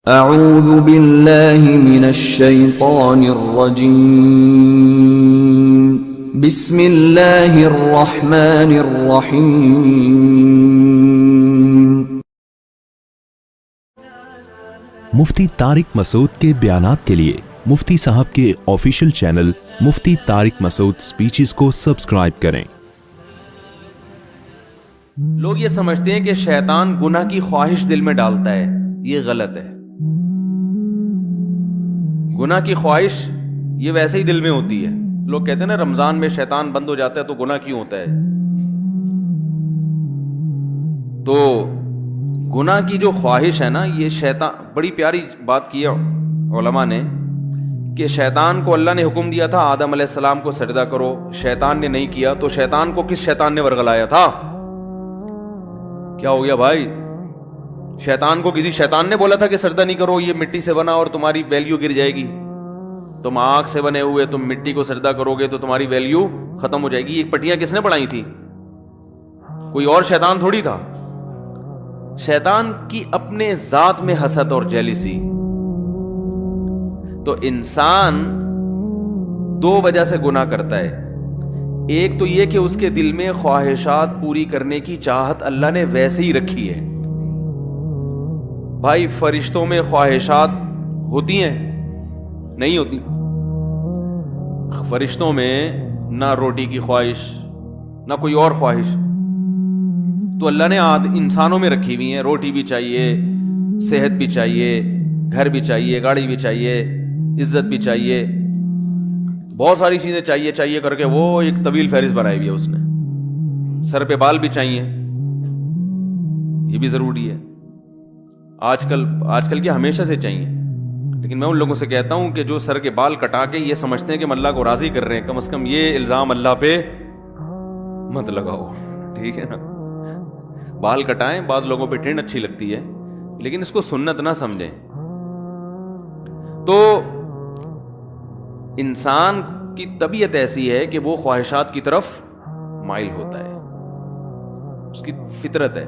اعوذ باللہ من الشیطان الرجیم بسم اللہ الرحمن الرحیم۔ مفتی طارق مسعود کے بیانات کے لیے مفتی صاحب کے آفیشیل چینل مفتی طارق مسعود سپیچز کو سبسکرائب کریں۔ لوگ یہ سمجھتے ہیں کہ شیطان گناہ کی خواہش دل میں ڈالتا ہے، یہ غلط ہے۔ گناہ کی خواہش یہ ویسے ہی دل میں ہوتی ہے۔ لوگ کہتے ہیں نا رمضان میں شیطان بند ہو جاتا ہے تو گناہ کیوں ہوتا ہے؟ تو گناہ کی جو خواہش ہے نا، یہ شیطان، بڑی پیاری بات کی ہے علماء نے کہ شیطان کو اللہ نے حکم دیا تھا آدم علیہ السلام کو سجدہ کرو، شیطان نے نہیں کیا، تو شیطان کو کس شیطان نے ورغلایا تھا؟ کیا ہو گیا بھائی؟ شیطان کو کسی شیطان نے بولا تھا کہ سجدہ نہیں کرو، یہ مٹی سے بنا اور تمہاری ویلیو گر جائے گی، تم آگ سے بنے ہوئے، تم مٹی کو سجدہ کرو گے تو تمہاری ویلیو ختم ہو جائے گی۔ یہ پٹیاں کس نے بنائی تھی؟ کوئی اور شیطان تھوڑی تھا۔ شیطان کی اپنے ذات میں حسد اور جیلیسی۔ تو انسان دو وجہ سے گناہ کرتا ہے، ایک تو یہ کہ اس کے دل میں خواہشات پوری کرنے کی چاہت اللہ نے ویسے ہی رکھی ہے۔ بھائی فرشتوں میں خواہشات ہوتی ہیں؟ نہیں ہوتی۔ فرشتوں میں نہ روٹی کی خواہش نہ کوئی اور خواہش، تو اللہ نے انسانوں میں رکھی ہوئی ہیں۔ روٹی بھی چاہیے، صحت بھی چاہیے، گھر بھی چاہیے، گاڑی بھی چاہیے، عزت بھی چاہیے، بہت ساری چیزیں چاہیے کر کے وہ ایک طویل فہرست بنائی ہوئی ہے اس نے۔ سر پہ بال بھی چاہیے، یہ بھی ضروری ہے۔ آج کل کے ہمیشہ سے چاہیے، لیکن میں ان لوگوں سے کہتا ہوں کہ جو سر کے بال کٹا کے یہ سمجھتے ہیں کہ ہم اللہ کو راضی کر رہے ہیں، کم از کم یہ الزام اللہ پہ مت لگاؤ، ٹھیک ہے نا؟ بال کٹائیں، بعض لوگوں پہ ٹرینڈ اچھی لگتی ہے، لیکن اس کو سنت نہ سمجھیں۔ تو انسان کی طبیعت ایسی ہے کہ وہ خواہشات کی طرف مائل ہوتا ہے، اس کی فطرت ہے۔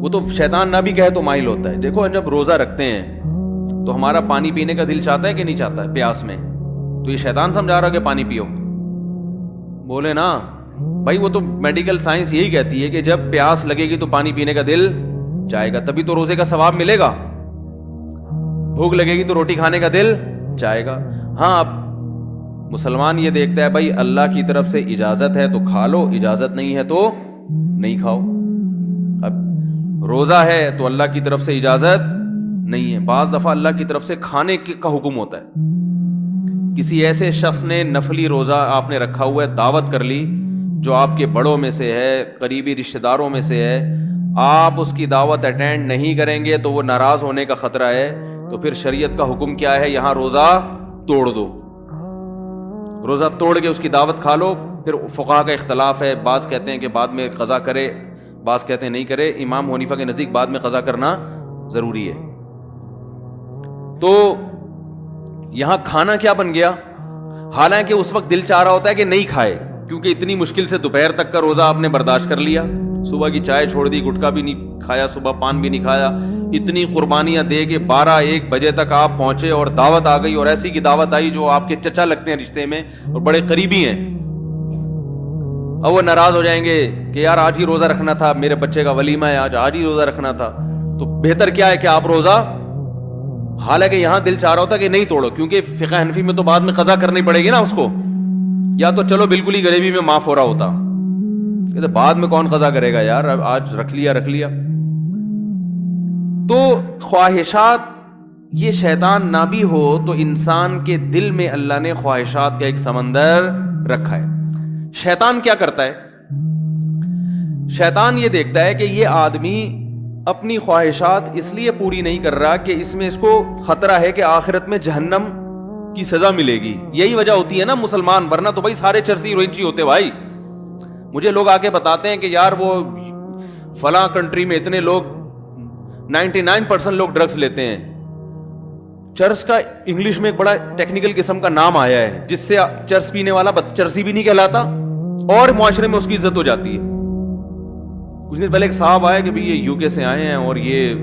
وہ تو شیطان نہ بھی کہے تو مائل ہوتا ہے۔ دیکھو جب روزہ رکھتے ہیں تو ہمارا پانی پینے کا دل چاہتا ہے کہ نہیں چاہتا ہے پیاس میں؟ تو یہ شیطان سمجھا رہا کہ پانی پیو؟ بولے نا بھائی، وہ تو میڈیکل سائنس یہی کہتی ہے کہ جب پیاس لگے گی تو پانی پینے کا دل چاہے گا، تبھی تو روزے کا ثواب ملے گا۔ بھوک لگے گی تو روٹی کھانے کا دل چاہے گا۔ ہاں، اب مسلمان یہ دیکھتا ہے بھائی اللہ کی طرف سے اجازت ہے تو کھا لو، اجازت نہیں ہے تو نہیں کھاؤ۔ اب روزہ ہے تو اللہ کی طرف سے اجازت نہیں ہے، بعض دفعہ اللہ کی طرف سے کھانے کا حکم ہوتا ہے۔ کسی ایسے شخص نے نفلی روزہ آپ نے رکھا ہوا ہے، دعوت کر لی جو آپ کے بڑوں میں سے ہے، قریبی رشتہ داروں میں سے ہے، آپ اس کی دعوت اٹینڈ نہیں کریں گے تو وہ ناراض ہونے کا خطرہ ہے، تو پھر شریعت کا حکم کیا ہے؟ یہاں روزہ توڑ دو، روزہ توڑ کے اس کی دعوت کھا لو۔ پھر فقہا کا اختلاف ہے، بعض کہتے ہیں کہ بعد میں قضا کرے، بعض کہتے ہیں نہیں کرے۔ امام حنیفہ کے نزدیک بعد میں قضا کرنا ضروری ہے۔ تو یہاں کھانا کیا بن گیا؟ حالانکہ اس وقت دل چاہ رہا ہوتا ہے کہ نہیں کھائے، کیونکہ اتنی مشکل سے دوپہر تک کا روزہ آپ نے برداشت کر لیا، صبح کی چائے چھوڑ دی، گٹکا بھی نہیں کھایا، صبح پان بھی نہیں کھایا، اتنی قربانیاں دے کے 12-1 بجے تک آپ پہنچے اور دعوت آ گئی، اور ایسی کی دعوت آئی جو آپ کے چچا لگتے ہیں رشتے میں اور بڑے قریبی ہیں۔ اب وہ ناراض ہو جائیں گے کہ یار آج ہی روزہ رکھنا تھا، میرے بچے کا ولیمہ ہے، آج ہی روزہ رکھنا تھا۔ تو بہتر کیا ہے کہ آپ روزہ، حالانکہ یہاں دل چاہ رہا ہوتا کہ نہیں توڑو، کیونکہ فقہ حنفی میں تو بعد میں قضا کرنی پڑے گی نا اس کو، یا تو چلو بالکل ہی غریبی میں معاف ہو رہا ہوتا، کہ بعد میں کون قضا کرے گا یار، آج رکھ لیا۔ تو خواہشات، یہ شیطان نہ بھی ہو تو انسان کے دل میں اللہ نے خواہشات کا ایک سمندر رکھا ہے۔ شیطان کیا کرتا ہے؟ شیطان یہ دیکھتا ہے کہ یہ آدمی اپنی خواہشات اس لیے پوری نہیں کر رہا کہ اس میں اس کو خطرہ ہے کہ آخرت میں جہنم کی سزا ملے گی۔ یہی وجہ ہوتی ہے نا مسلمان، ورنہ تو بھائی سارے چرسی روئنچی ہوتے بھائی۔ مجھے لوگ آ کے بتاتے ہیں کہ یار وہ فلاں کنٹری میں اتنے لوگ 99% لوگ ڈرگز لیتے ہیں۔ چرس کا انگلش میں ایک بڑا ٹیکنیکل قسم کا نام آیا ہے جس سے چرس پینے والا چرسی بھی نہیں کہلاتا اور معاشرے میں اس کی عزت ہو جاتی ہے۔ کچھ دن پہلے ایک صاحب آئے کہ یہ یو کے سے آئے ہیں اور یہ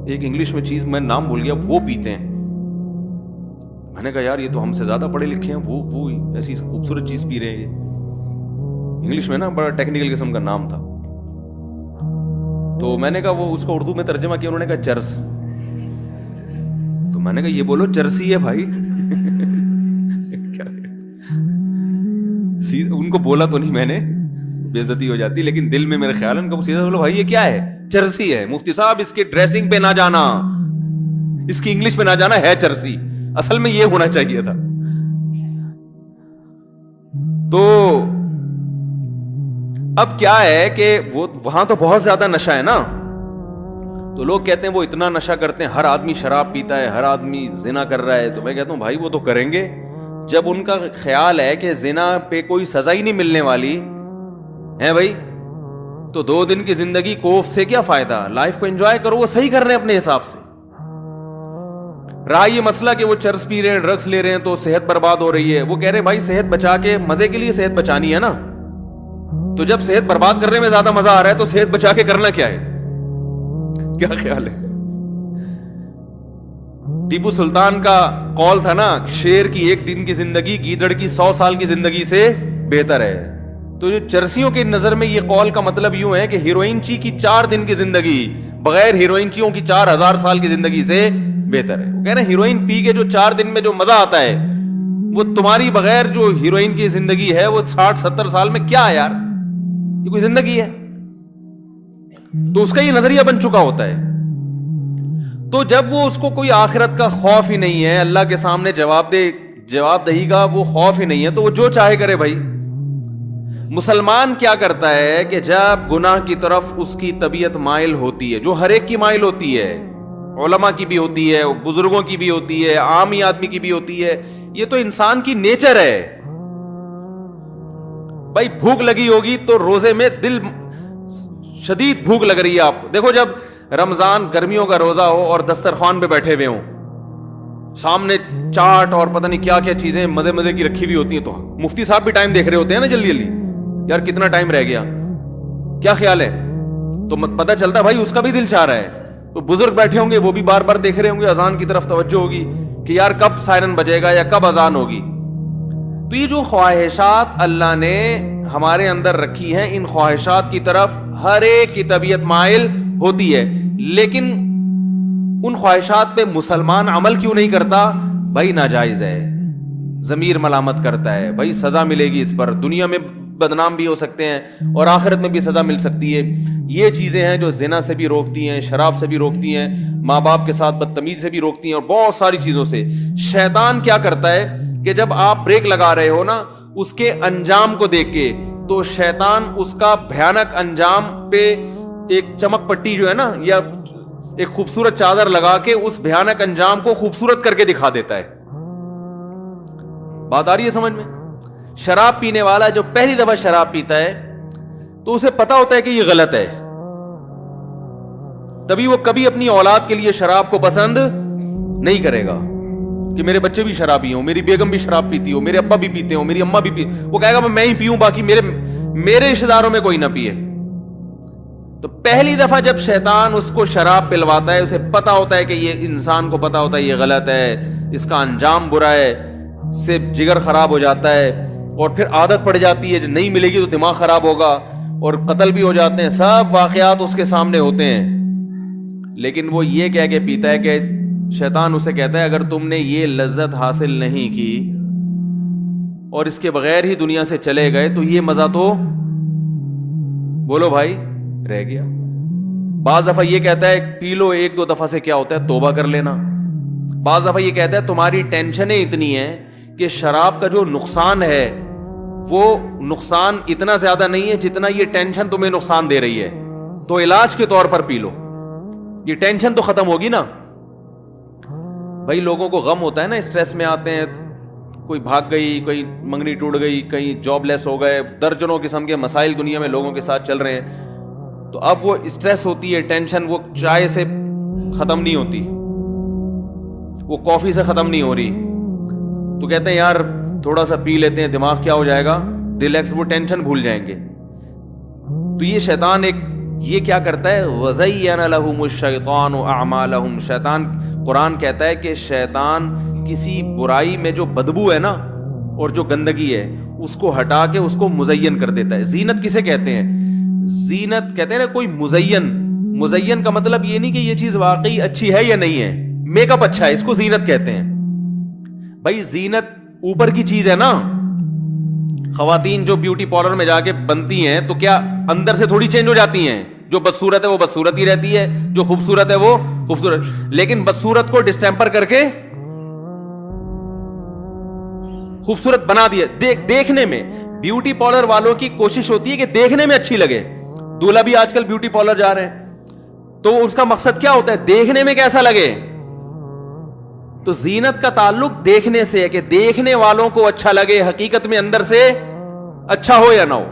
ایک انگلش میں چیز میں نام بھول گیا, وہ پیتے ہیں. میں نے کہا یار یہ تو ہم سے زیادہ پڑھے لکھے ہیں, وہ ایسی خوبصورت چیز پی رہے ہیں. انگلش میں نا بڑا ٹیکنیکل قسم کا نام تھا. تو میں نے کہا وہ اس کو اردو میں ترجمہ کیا, انہوں نے کہا چرس. تو میں نے کہا یہ بولو چرسی ہے بھائی. ان کو بولا تو نہیں میں نے, بے عزتی ہو جاتی, لیکن دل میں میرے خیال ہے ان کو سیدھا بولو بھائی یہ کیا ہے, چرسی ہے. مفتی صاحب اس کی ڈریسنگ پہ نہ جانا, اس کی انگلش پہ نہ جانا, ہے چرسی. اصل میں یہ ہونا چاہیے تھا. تو اب کیا ہے کہ وہ وہاں تو بہت زیادہ نشہ ہے نا, تو لوگ کہتے ہیں وہ اتنا نشہ کرتے ہیں, ہر آدمی شراب پیتا ہے, ہر آدمی زنا کر رہا ہے. تو میں کہتا ہوں بھائی وہ تو کریں گے, جب ان کا خیال ہے کہ زنا پہ کوئی سزا ہی نہیں ملنے والی ہے بھائی, تو 2 دن کی زندگی کوفت سے کیا فائدہ, لائف کو انجوائے کرو. وہ صحیح کر رہے ہیں اپنے حساب سے. رہا یہ مسئلہ کہ وہ چرس پی رہے ہیں, ڈرگس لے رہے ہیں, تو صحت برباد ہو رہی ہے. وہ کہہ رہے ہیں بھائی صحت بچا کے, مزے کے لیے صحت بچانی ہے نا, تو جب صحت برباد کرنے میں زیادہ مزہ آ رہا ہے تو صحت بچا کے کرنا کیا ہے. کیا خیال ہے؟ ٹیپو سلطان کا قول تھا نا, شیر کی 1 دن کی زندگی گیدڑ کی 100 سال کی زندگی سے بہتر ہے. تو جو چرسیوں کی نظر میں یہ قول کا مطلب یوں ہے کہ ہیروئن چی کی 4 دن کی زندگی بغیر ہیروئن چیوں کی 4000 سال کی زندگی سے بہتر ہے. وہ کہہ رہے ہیں ہیروئن پی کے جو 4 دن میں جو مزہ آتا ہے, وہ تمہاری بغیر جو ہیروئن کی زندگی ہے وہ 60-70 سال میں کیا ہے یار, یہ کوئی زندگی ہے؟ تو اس کا یہ نظریہ بن چکا ہوتا ہے. تو جب وہ اس کو کوئی آخرت کا خوف ہی نہیں ہے, اللہ کے سامنے جواب دہی کا وہ خوف ہی نہیں ہے, تو وہ جو چاہے کرے بھائی. مسلمان کیا کرتا ہے کہ جب گناہ کی طرف اس کی طبیعت مائل ہوتی ہے, جو ہر ایک کی مائل ہوتی ہے, علماء کی بھی ہوتی ہے, بزرگوں کی بھی ہوتی ہے, عامی آدمی کی بھی ہوتی ہے, یہ تو انسان کی نیچر ہے بھائی. بھوک لگی ہوگی تو روزے میں دل شدید بھوک لگ رہی ہے آپ کو. دیکھو جب رمضان گرمیوں کا روزہ ہو اور دسترخوان پہ بیٹھے ہوئے ہوں, سامنے چاٹ اور پتہ نہیں کیا کیا چیزیں مزے مزے کی رکھی ہوئی ہوتی ہیں, تو مفتی صاحب بھی ٹائم دیکھ رہے ہوتے ہیں نا جلدی جلدی, یار کتنا ٹائم رہ گیا, کیا خیال ہے, تو پتہ چلتا بھائی اس کا بھی دل چاہ رہا ہے. تو بزرگ بیٹھے ہوں گے وہ بھی بار بار دیکھ رہے ہوں گے, اذان کی طرف توجہ ہوگی کہ یار کب سائرن بجے گا یا کب اذان ہوگی. تو یہ جو خواہشات اللہ نے ہمارے اندر رکھی ہیں, ان خواہشات کی طرف ہر ایک کی طبیعت مائل ہوتی ہے, لیکن ان خواہشات پہ مسلمان عمل کیوں نہیں کرتا بھائی؟ ناجائز ہے, ضمیر ملامت کرتا ہے بھائی, سزا ملے گی اس پر, دنیا میں بدنام بھی ہو سکتے ہیں اور آخرت میں بھی سزا مل سکتی ہے. یہ چیزیں ہیں جو زنا سے بھی روکتی ہیں, شراب سے بھی روکتی ہیں, ماں باپ کے ساتھ بدتمیزی سے بھی روکتی ہیں, اور بہت ساری چیزوں سے. شیطان کیا کرتا ہے کہ جب آپ بریک لگا رہے ہو نا, اس کے انجام کو دیکھ کے, تو شیطان اس کا بھیانک انجام پہ ایک چمک پٹی جو ہے نا, یا ایک خوبصورت چادر لگا کے اس بھیانک انجام کو خوبصورت کر کے دکھا دیتا ہے. بات آ رہی ہے سمجھ میں؟ شراب پینے والا جو پہلی دفعہ شراب پیتا ہے تو اسے پتا ہوتا ہے کہ یہ غلط ہے, تبھی وہ کبھی اپنی اولاد کے لیے شراب کو پسند نہیں کرے گا کہ میرے بچے بھی شرابی ہوں, میری بیگم بھی شراب پیتی ہو, میرے ابا بھی پیتے ہوں, میری اماں بھی پی, وہ کہے گا میں ہی پیوں, باقی میرے رشتہ داروں میں کوئی نہ پیے. تو پہلی دفعہ جب شیطان اس کو شراب پلواتا ہے, اسے پتا ہوتا ہے کہ یہ انسان کو پتا ہوتا ہے یہ غلط ہے, اس کا انجام برا ہے, سے جگر خراب ہو جاتا ہے, اور پھر عادت پڑ جاتی ہے, جو نہیں ملے گی تو دماغ خراب ہوگا, اور قتل بھی ہو جاتے ہیں, سب واقعات اس کے سامنے ہوتے ہیں. لیکن وہ یہ کہہ کے پیتا ہے کہ شیطان اسے کہتا ہے اگر تم نے یہ لذت حاصل نہیں کی اور اس کے بغیر ہی دنیا سے چلے گئے تو یہ مزہ تو بولو بھائی رہ گیا. بعض دفعہ یہ کہتا ہے پی لو 1-2 دفعہ سے کیا ہوتا ہے توبہ کر لینا. بعض دفعہ یہ کہتا ہے تمہاری ٹینشنیں اتنی ہیں کہ شراب کا جو نقصان ہے وہ نقصان اتنا زیادہ نہیں ہے جتنا یہ ٹینشن تمہیں نقصان دے رہی ہے, تو علاج کے طور پر پی لو, یہ ٹینشن تو ختم ہوگی نا. بھائی لوگوں کو غم ہوتا ہے نا, اسٹریس میں آتے ہیں, کوئی بھاگ گئی, کوئی منگنی ٹوٹ گئی, کہیں جاب لیس ہو گئے, درجنوں قسم کے مسائل دنیا میں لوگوں کے ساتھ چل رہے ہیں. تو اب وہ اسٹریس ہوتی ہے, ٹینشن وہ چائے سے ختم نہیں ہوتی, وہ کافی سے ختم نہیں ہو رہی, تو کہتے ہیں یار تھوڑا سا پی لیتے ہیں, دماغ کیا ہو جائے گا ریلیکس, وہ ٹینشن بھول جائیں گے. تو یہ شیطان ایک یہ کیا کرتا ہے؟ وَزَيَّنَ لَهُمُ الشَّيْطَانُ أَعْمَالَهُم. شیطان، قرآن کہتا ہے کہ شیطان کسی برائی میں جو بدبو ہے نا اور جو گندگی ہے اس کو ہٹا کے اس کو مزین کر دیتا ہے. زینت کسے کہتے ہیں؟ زینت کہتے ہیں نا کوئی مزین کا مطلب یہ نہیں کہ یہ چیز واقعی اچھی ہے یا نہیں ہے، میک اپ اچھا ہے، اس کو زینت کہتے ہیں. بھائی زینت اوپر کی چیز ہے نا. خواتین جو بیوٹی پارلر میں جا کے بنتی ہیں تو کیا اندر سے تھوڑی چینج ہو جاتی ہیں؟ جو بدصورت ہے وہ بدصورت ہی رہتی ہے، جو خوبصورت ہے وہ خوبصورت. لیکن بدصورت کو ڈسٹیمپر کر کے خوبصورت بنا دیا. دیکھنے میں بیوٹی پارلر والوں کی کوشش ہوتی ہے کہ دیکھنے میں اچھی لگے. دولہا بھی آج کل بیوٹی پارلر جا رہے ہیں تو اس کا مقصد کیا ہوتا ہے؟ دیکھنے میں کیسا لگے. تو زینت کا تعلق دیکھنے سے ہے کہ دیکھنے والوں کو اچھا لگے، حقیقت میں اندر سے اچھا ہو یا نہ ہو.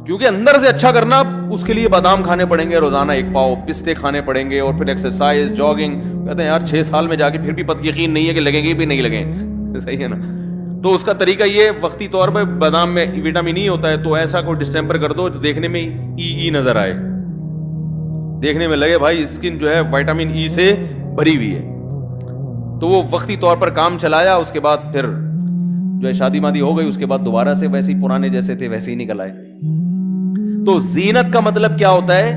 کیونکہ اندر سے اچھا کرنا اس کے لیے بادام کھانے پڑیں گے روزانہ 1 پاؤ، پستے کھانے پڑیں گے اور پھر ایکسرسائز، جاگنگ. کہتے ہیں یار 6 سال میں جا کے پھر بھی یقین نہیں ہے کہ لگیں گے بھی نہیں لگیں. صحیح ہے نا؟ تو اس کا طریقہ یہ وقتی طور پہ بادام میں وٹامن ای ہوتا ہے تو ایسا کوئی ڈسٹیمپر کر دو جو دیکھنے میں ای نظر آئے، دیکھنے میں لگے بھائی اسکن جو ہے وٹامن ای سے بھری ہوئی ہے. تو وہ وقتی طور پر کام چلایا، اس کے بعد پھر جو ہے شادی مادی ہو گئی، اس کے بعد دوبارہ سے ویسے ہی پرانے جیسے تھے ویسے ہی نکل آئے. تو زینت کا مطلب کیا ہوتا ہے؟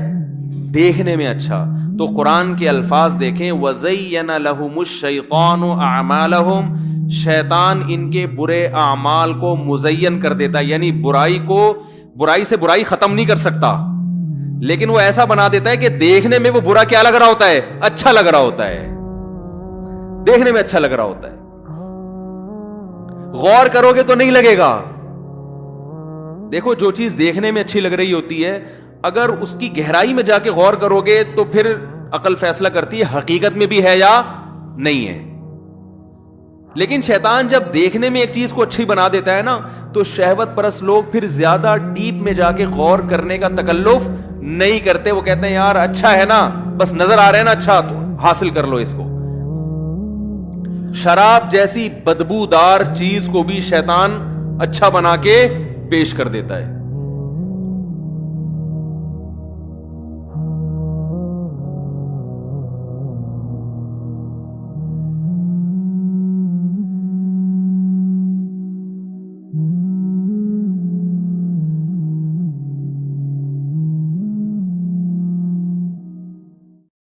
دیکھنے میں اچھا. تو قرآن کے الفاظ دیکھیں، وَزَيَّنَ لَهُمُ الشَّيْطَانُ أَعْمَالَهُمْ. شیطان ان کے برے اعمال کو مزین کر دیتا ہے، یعنی برائی سے برائی ختم نہیں کر سکتا، لیکن وہ ایسا بنا دیتا ہے کہ دیکھنے میں وہ برا کیا لگ رہا ہوتا ہے؟ اچھا لگ رہا ہوتا ہے. دیکھنے میں اچھا لگ رہا ہوتا ہے. غور کرو گے تو نہیں لگے گا. دیکھو جو چیز دیکھنے میں اچھی لگ رہی ہوتی ہے اگر اس کی گہرائی میں جا کے غور کرو گے تو پھر عقل فیصلہ کرتی ہے حقیقت میں بھی ہے یا نہیں ہے. لیکن شیطان جب دیکھنے میں ایک چیز کو اچھی بنا دیتا ہے نا تو شہوت پرست لوگ پھر زیادہ ڈیپ میں جا کے غور کرنے کا تکلف نہیں کرتے. وہ کہتے ہیں یار اچھا ہے نا، بس نظر آ رہا ہے نا اچھا تو حاصل کر لو اس کو. شراب جیسی بدبودار چیز کو بھی شیطان اچھا بنا کے پیش کر دیتا ہے.